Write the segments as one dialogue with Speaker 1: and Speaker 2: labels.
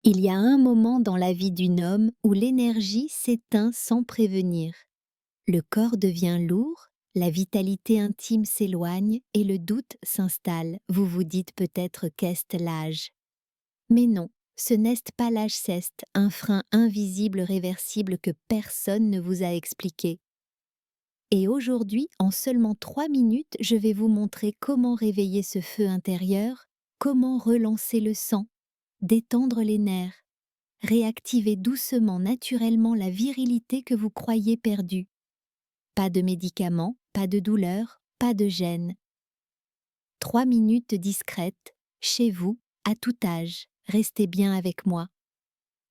Speaker 1: Il y a un moment dans la vie d'une homme où l'énergie s'éteint sans prévenir. Le corps devient lourd, la vitalité intime s'éloigne et le doute s'installe. Vous vous dites peut-être qu'est-ce l'âge. Mais non, ce n'est pas l'âge ceste, un frein invisible réversible que personne ne vous a expliqué. Et aujourd'hui, en seulement 3 minutes, je vais vous montrer comment réveiller ce feu intérieur, comment relancer le sang, détendre les nerfs, réactiver doucement, naturellement la virilité que vous croyez perdue. Pas de médicaments, pas de douleur, pas de gêne. 3 minutes discrètes, chez vous, à tout âge. Restez bien avec moi.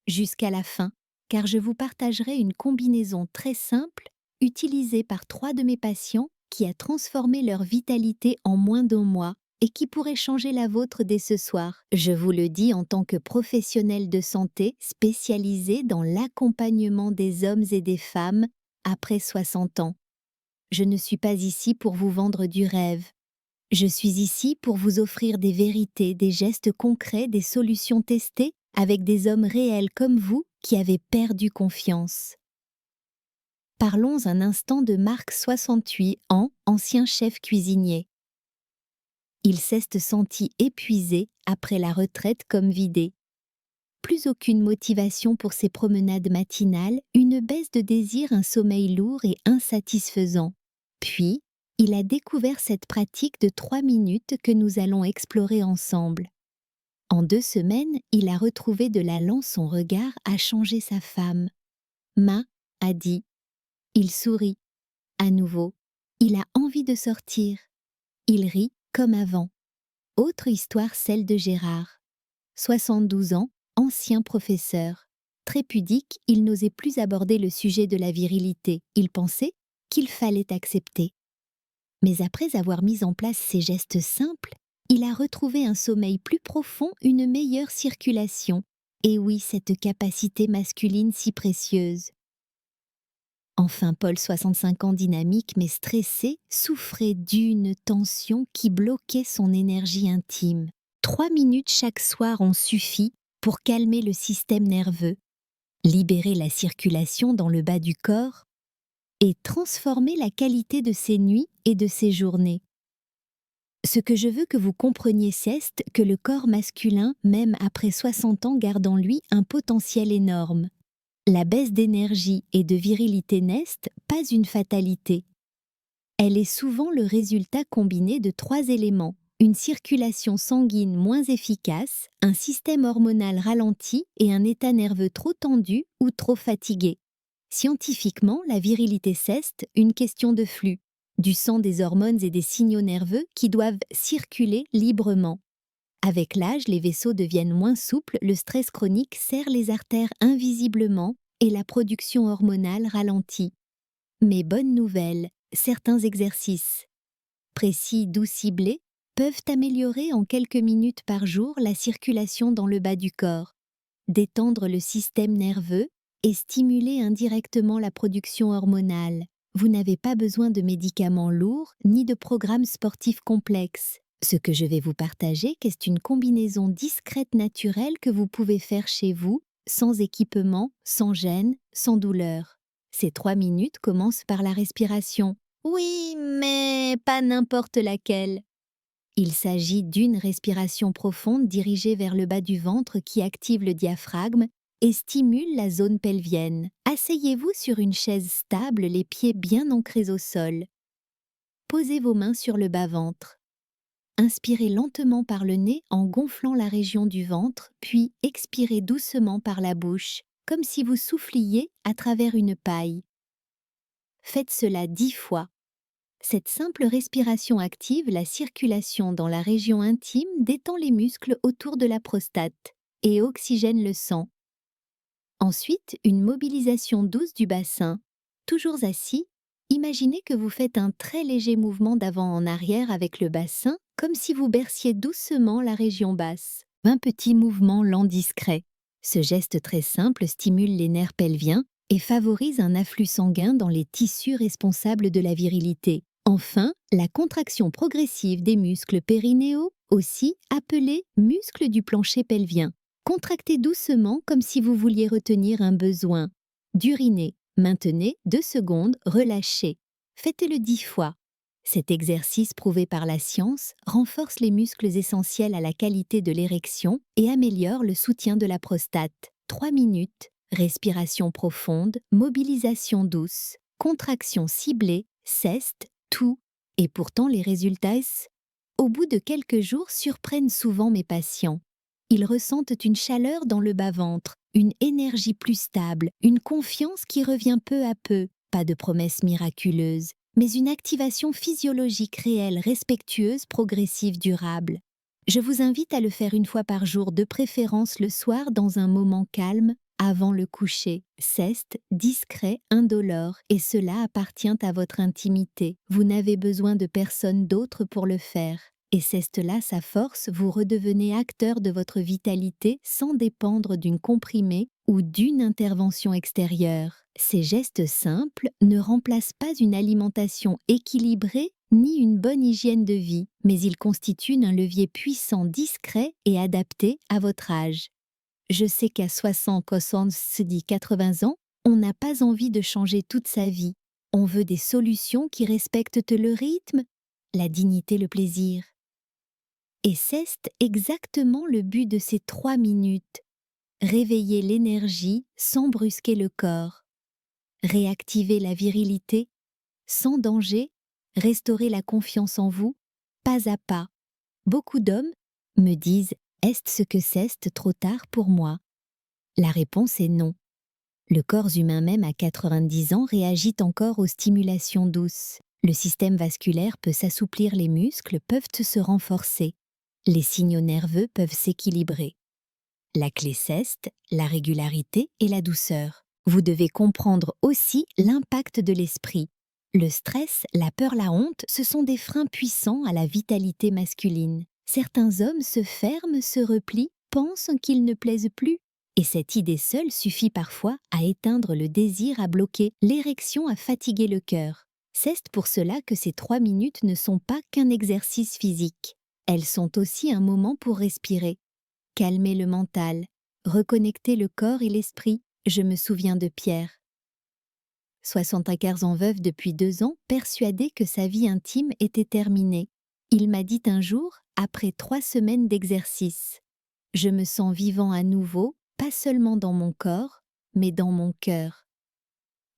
Speaker 1: Jusqu'à la fin, car je vous partagerai une combinaison très simple, utilisée par 3 de mes patients, qui a transformé leur vitalité en moins d'1 mois et qui pourrait changer la vôtre dès ce soir. Je vous le dis en tant que professionnel de santé spécialisé dans l'accompagnement des hommes et des femmes après 60 ans. Je ne suis pas ici pour vous vendre du rêve. Je suis ici pour vous offrir des vérités, des gestes concrets, des solutions testées avec des hommes réels comme vous qui avez perdu confiance. Parlons un instant de Marc, 68 ans, ancien chef cuisinier. Il s'est senti épuisé après la retraite comme vidé. Plus aucune motivation pour ses promenades matinales, une baisse de désir, un sommeil lourd et insatisfaisant. Puis, il a découvert cette pratique de 3 minutes que nous allons explorer ensemble. En 2 semaines, il a retrouvé de l'allant, son regard a changé sa femme. Ma a dit. Il sourit. À nouveau. Il a envie de sortir. Il rit comme avant. Autre histoire, celle de Gérard. 72 ans, ancien professeur. Très pudique, il n'osait plus aborder le sujet de la virilité. Il pensait qu'il fallait accepter. Mais après avoir mis en place ces gestes simples, il a retrouvé un sommeil plus profond, une meilleure circulation. Et oui, cette capacité masculine si précieuse. Enfin, Paul, 65 ans, dynamique mais stressé, souffrait d'une tension qui bloquait son énergie intime. 3 minutes chaque soir ont suffi pour calmer le système nerveux, libérer la circulation dans le bas du corps et transformer la qualité de ses nuits et de ses journées. Ce que je veux que vous compreniez, c'est que le corps masculin, même après 60 ans, garde en lui un potentiel énorme. La baisse d'énergie et de virilité n'est pas une fatalité. Elle est souvent le résultat combiné de 3 éléments: une circulation sanguine moins efficace, un système hormonal ralenti et un état nerveux trop tendu ou trop fatigué. Scientifiquement, la virilité c'est une question de flux, du sang, des hormones et des signaux nerveux qui doivent circuler librement. Avec l'âge, les vaisseaux deviennent moins souples, le stress chronique serre les artères invisiblement et la production hormonale ralentit. Mais bonne nouvelle, certains exercices, précis, doux, ciblés, peuvent améliorer en quelques minutes par jour la circulation dans le bas du corps, détendre le système nerveux et stimuler indirectement la production hormonale. Vous n'avez pas besoin de médicaments lourds ni de programmes sportifs complexes. Ce que je vais vous partager est une combinaison discrète naturelle que vous pouvez faire chez vous, sans équipement, sans gêne, sans douleur. Ces 3 minutes commencent par la respiration. Oui, mais pas n'importe laquelle. Il s'agit d'une respiration profonde dirigée vers le bas du ventre qui active le diaphragme et stimule la zone pelvienne. Asseyez-vous sur une chaise stable, les pieds bien ancrés au sol. Posez vos mains sur le bas-ventre. Inspirez lentement par le nez en gonflant la région du ventre, puis expirez doucement par la bouche, comme si vous souffliez à travers une paille. Faites cela 10 fois. Cette simple respiration active la circulation dans la région intime, détend les muscles autour de la prostate et oxygène le sang. Ensuite, une mobilisation douce du bassin. Toujours assis, imaginez que vous faites un très léger mouvement d'avant en arrière avec le bassin, comme si vous berciez doucement la région basse. 20 petits mouvements lents discrets. Ce geste très simple stimule les nerfs pelviens et favorise un afflux sanguin dans les tissus responsables de la virilité. Enfin, la contraction progressive des muscles périnéaux, aussi appelés muscles du plancher pelvien. Contractez doucement comme si vous vouliez retenir un besoin. D'uriner. Maintenez 2 secondes, relâchez. Faites-le 10 fois. Cet exercice prouvé par la science renforce les muscles essentiels à la qualité de l'érection et améliore le soutien de la prostate. 3 minutes. Respiration profonde, mobilisation douce, contraction ciblée, ceste, tout. Et pourtant les résultats, au bout de quelques jours, surprennent souvent mes patients. Ils ressentent une chaleur dans le bas-ventre, une énergie plus stable, une confiance qui revient peu à peu. Pas de promesses miraculeuses, mais une activation physiologique réelle, respectueuse, progressive, durable. Je vous invite à le faire 1 fois par jour, de préférence le soir dans un moment calme, avant le coucher. Ceste, discret, indolore, et cela appartient à votre intimité. Vous n'avez besoin de personne d'autre pour le faire. Et c'est là sa force, vous redevenez acteur de votre vitalité sans dépendre d'une comprimée ou d'une intervention extérieure. Ces gestes simples ne remplacent pas une alimentation équilibrée ni une bonne hygiène de vie, mais ils constituent un levier puissant, discret et adapté à votre âge. Je sais qu'à 60, 70, 80 ans, on n'a pas envie de changer toute sa vie. On veut des solutions qui respectent le rythme, la dignité, le plaisir. Et c'est exactement le but de ces 3 minutes. Réveiller l'énergie sans brusquer le corps. Réactiver la virilité sans danger. Restaurer la confiance en vous, pas à pas. Beaucoup d'hommes me disent « Est-ce ce que c'est trop tard pour moi ?» La réponse est non. Le corps humain même à 90 ans réagit encore aux stimulations douces. Le système vasculaire peut s'assouplir, les muscles peuvent se renforcer. Les signaux nerveux peuvent s'équilibrer. La clé c'est la régularité et la douceur. Vous devez comprendre aussi l'impact de l'esprit. Le stress, la peur, la honte, ce sont des freins puissants à la vitalité masculine. Certains hommes se ferment, se replient, pensent qu'ils ne plaisent plus. Et cette idée seule suffit parfois à éteindre le désir, à bloquer l'érection, à fatiguer le cœur. C'est pour cela que ces 3 minutes ne sont pas qu'un exercice physique. Elles sont aussi un moment pour respirer, calmer le mental, reconnecter le corps et l'esprit. Je me souviens de Pierre. 75 ans, veuf depuis 2 ans, persuadé que sa vie intime était terminée. Il m'a dit un jour, après 3 semaines d'exercice, « Je me sens vivant à nouveau, pas seulement dans mon corps, mais dans mon cœur. »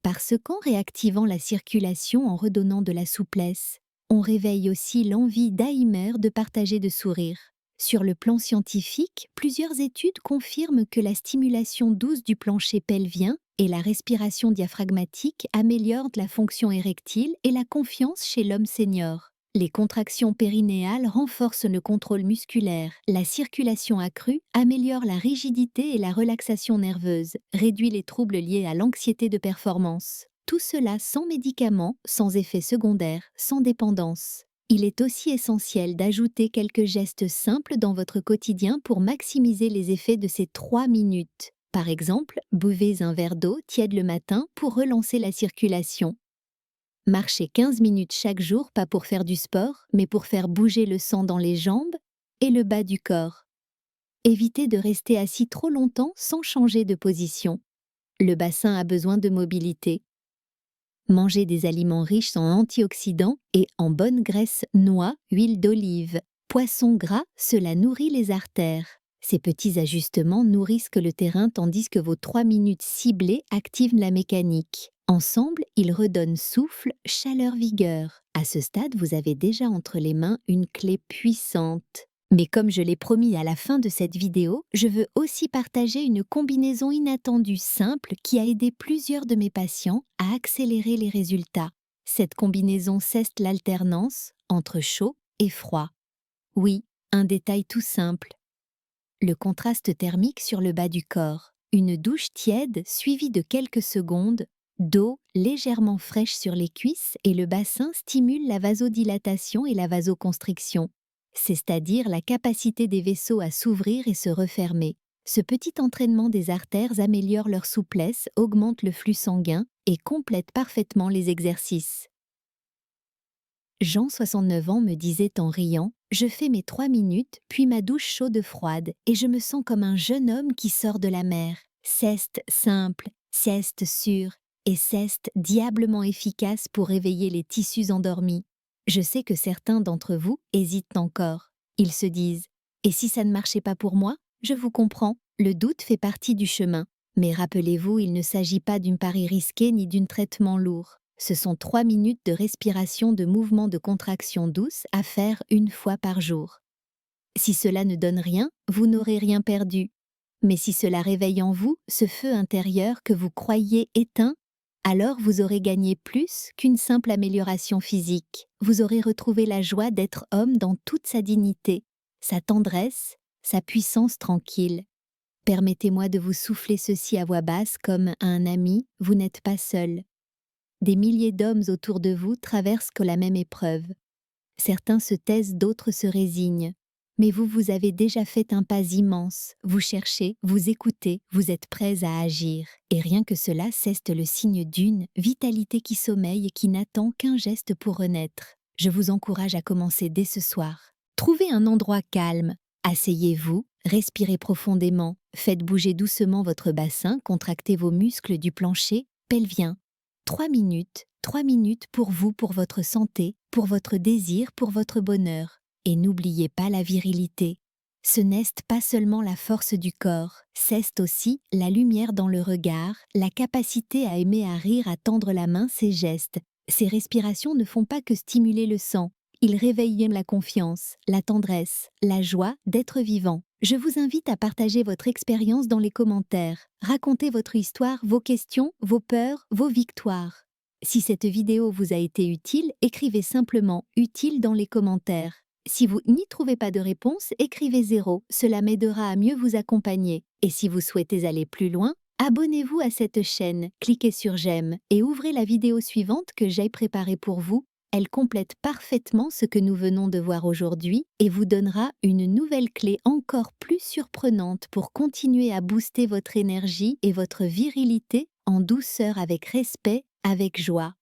Speaker 1: Parce qu'en réactivant la circulation, en redonnant de la souplesse, on réveille aussi l'envie d'Aimer de partager, de sourire. Sur le plan scientifique, plusieurs études confirment que la stimulation douce du plancher pelvien et la respiration diaphragmatique améliorent la fonction érectile et la confiance chez l'homme senior. Les contractions périnéales renforcent le contrôle musculaire, la circulation accrue améliore la rigidité et la relaxation nerveuse, réduit les troubles liés à l'anxiété de performance. Tout cela sans médicaments, sans effets secondaires, sans dépendance. Il est aussi essentiel d'ajouter quelques gestes simples dans votre quotidien pour maximiser les effets de ces 3 minutes. Par exemple, buvez un verre d'eau tiède le matin pour relancer la circulation. Marchez 15 minutes chaque jour, pas pour faire du sport, mais pour faire bouger le sang dans les jambes et le bas du corps. Évitez de rester assis trop longtemps sans changer de position. Le bassin a besoin de mobilité. Mangez des aliments riches en antioxydants et en bonne graisse, noix, huile d'olive, poisson gras, cela nourrit les artères. Ces petits ajustements nourrissent le terrain tandis que vos 3 minutes ciblées activent la mécanique. Ensemble, ils redonnent souffle, chaleur, vigueur. À ce stade, vous avez déjà entre les mains une clé puissante. Mais comme je l'ai promis à la fin de cette vidéo, je veux aussi partager une combinaison inattendue simple qui a aidé plusieurs de mes patients à accélérer les résultats. Cette combinaison, c'est l'alternance entre chaud et froid. Oui, un détail tout simple. Le contraste thermique sur le bas du corps. Une douche tiède suivie de quelques secondes d'eau légèrement fraîche sur les cuisses et le bassin stimule la vasodilatation et la vasoconstriction. C'est-à-dire la capacité des vaisseaux à s'ouvrir et se refermer. Ce petit entraînement des artères améliore leur souplesse, augmente le flux sanguin et complète parfaitement les exercices. Jean, 69 ans, me disait en riant Je fais mes 3 minutes, puis ma douche chaude froide, et je me sens comme un jeune homme qui sort de la mer. Sieste simple, sieste sûre, et sieste diablement efficace pour réveiller les tissus endormis. Je sais que certains d'entre vous hésitent encore. Ils se disent « Et si ça ne marchait pas pour moi ?» Je vous comprends, le doute fait partie du chemin. Mais rappelez-vous, il ne s'agit pas d'une pari risqué ni d'un traitement lourd. Ce sont 3 minutes de respiration de mouvements de contraction douce à faire une fois par jour. Si cela ne donne rien, vous n'aurez rien perdu. Mais si cela réveille en vous ce feu intérieur que vous croyiez éteint, alors vous aurez gagné plus qu'une simple amélioration physique. Vous aurez retrouvé la joie d'être homme dans toute sa dignité, sa tendresse, sa puissance tranquille. Permettez-moi de vous souffler ceci à voix basse comme à un ami, vous n'êtes pas seul. Des milliers d'hommes autour de vous traversent la même épreuve. Certains se taisent, d'autres se résignent. Mais vous avez déjà fait un pas immense. Vous cherchez, vous écoutez, vous êtes prêts à agir. Et rien que cela ceste le signe d'une vitalité qui sommeille et qui n'attend qu'un geste pour renaître. Je vous encourage à commencer dès ce soir. Trouvez un endroit calme. Asseyez-vous, respirez profondément, faites bouger doucement votre bassin, contractez vos muscles du plancher pelvien. 3 minutes pour vous, pour votre santé, pour votre désir, pour votre bonheur. Et n'oubliez pas la virilité. Ce n'est pas seulement la force du corps, c'est aussi la lumière dans le regard, la capacité à aimer, à rire, à tendre la main, ces gestes. Ces respirations ne font pas que stimuler le sang. Ils réveillent la confiance, la tendresse, la joie d'être vivant. Je vous invite à partager votre expérience dans les commentaires. Racontez votre histoire, vos questions, vos peurs, vos victoires. Si cette vidéo vous a été utile, écrivez simplement « utile » dans les commentaires. Si vous n'y trouvez pas de réponse, écrivez 0, cela m'aidera à mieux vous accompagner. Et si vous souhaitez aller plus loin, abonnez-vous à cette chaîne, cliquez sur j'aime et ouvrez la vidéo suivante que j'ai préparée pour vous. Elle complète parfaitement ce que nous venons de voir aujourd'hui et vous donnera une nouvelle clé encore plus surprenante pour continuer à booster votre énergie et votre virilité en douceur, avec respect, avec joie.